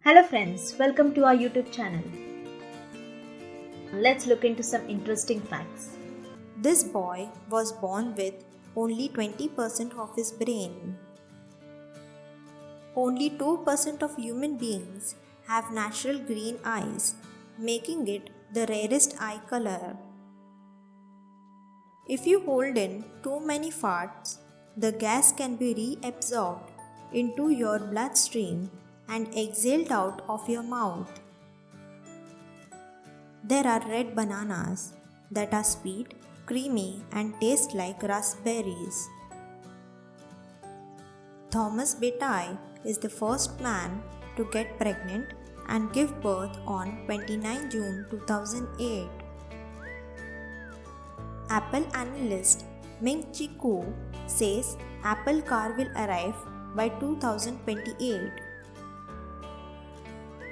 Hello friends, welcome to our YouTube channel. Let's look into some interesting facts. This boy was born with only 20% of his brain. Only 2% of human beings have natural green eyes, making it the rarest eye color. If you hold in too many farts, the gas can be reabsorbed into your bloodstream and exhaled out of your mouth. There are red bananas that are sweet, creamy, and taste like raspberries. Thomas Bataille is the first man to get pregnant and give birth on 29 June 2008. Apple analyst Ming-Chi Kuo says Apple car will arrive by 2028.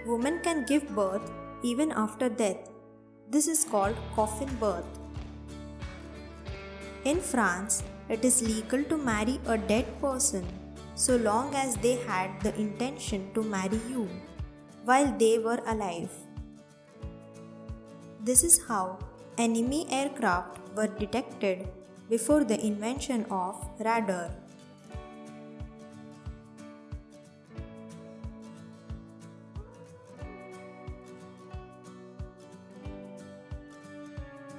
Women can give birth even after death. This is called coffin birth. In France, it is legal to marry a dead person so long as they had the intention to marry you while they were alive. This is how enemy aircraft were detected before the invention of radar.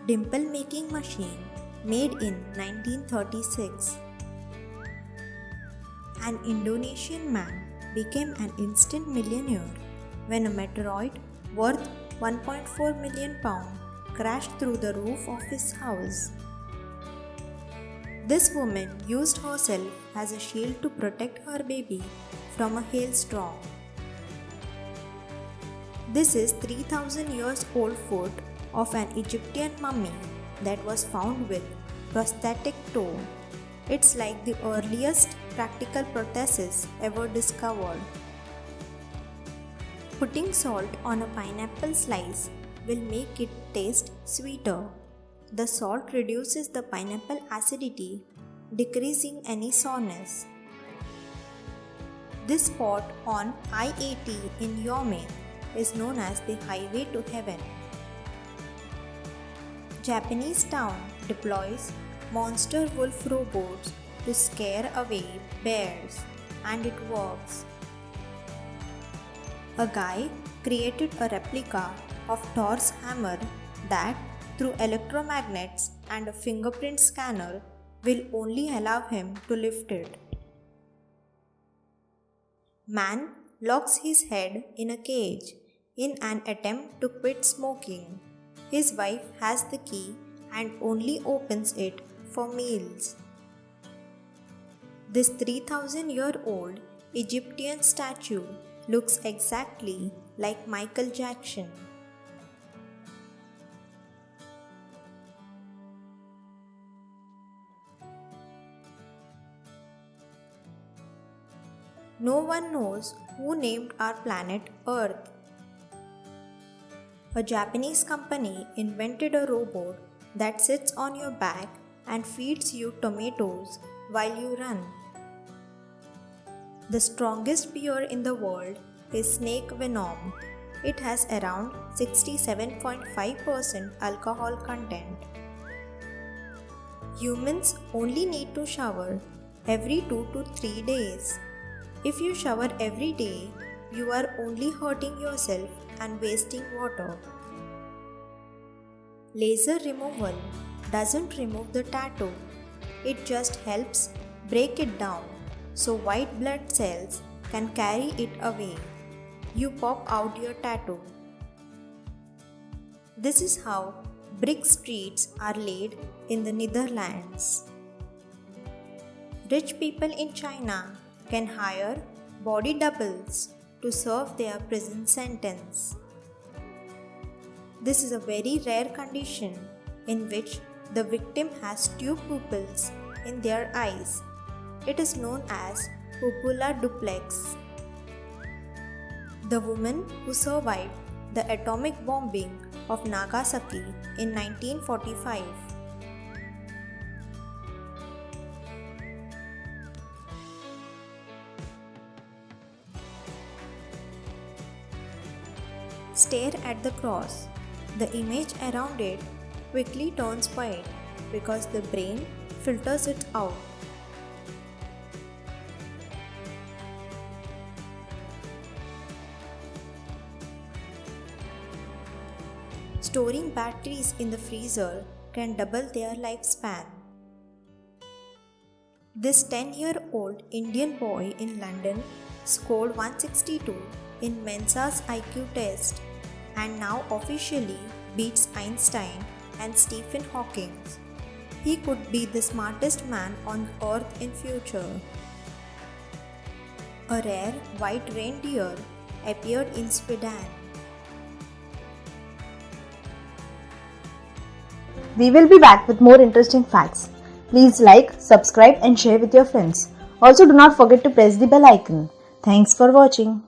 Dimple making machine made in 1936. An Indonesian man became an instant millionaire when a meteoroid worth 1.4 million pounds crashed through the roof of his house. This woman used herself as a shield to protect her baby from a hailstorm. This is 3000 years old foot of an Egyptian mummy that was found with prosthetic toe. It's like the earliest practical prosthesis ever discovered. Putting salt on a pineapple slice will make it taste sweeter. The salt reduces the pineapple acidity, decreasing any sourness. This spot on I-80 in Yome is known as the highway to heaven. Japanese town deploys monster wolf robots to scare away bears, and it works. A guy created a replica of Thor's hammer that, through electromagnets and a fingerprint scanner, will only allow him to lift it. Man locks his head in a cage in an attempt to quit smoking. His wife has the key and only opens it for meals. This 3000-year-old Egyptian statue looks exactly like Michael Jackson. No one knows who named our planet Earth. A Japanese company invented a robot that sits on your back and feeds you tomatoes while you run. The strongest beer in the world is Snake Venom. It has around 67.5% alcohol content. Humans only need to shower every 2 to 3 days. If you shower every day, you are only hurting yourself and wasting water. Laser removal doesn't remove the tattoo. It just helps break it down so white blood cells can carry it away. You pop out your tattoo. This is how brick streets are laid in the Netherlands. Rich people in China can hire body doubles to serve their prison sentence. This is a very rare condition in which the victim has tube pupils in their eyes. It is known as pupilla duplex. The woman who survived the atomic bombing of Nagasaki in 1945. Stare at the cross. The image around it quickly turns white because the brain filters it out. Storing batteries in the freezer can double their lifespan. This 10-year-old Indian boy in London scored 162 in Mensa's IQ test and now officially beats Einstein and Stephen Hawking. He could be the smartest man on earth in future. A rare white reindeer appeared in Sweden. We will be back with more interesting facts. Please like, subscribe and share with your friends. Also do not forget to press the bell icon. Thanks for watching.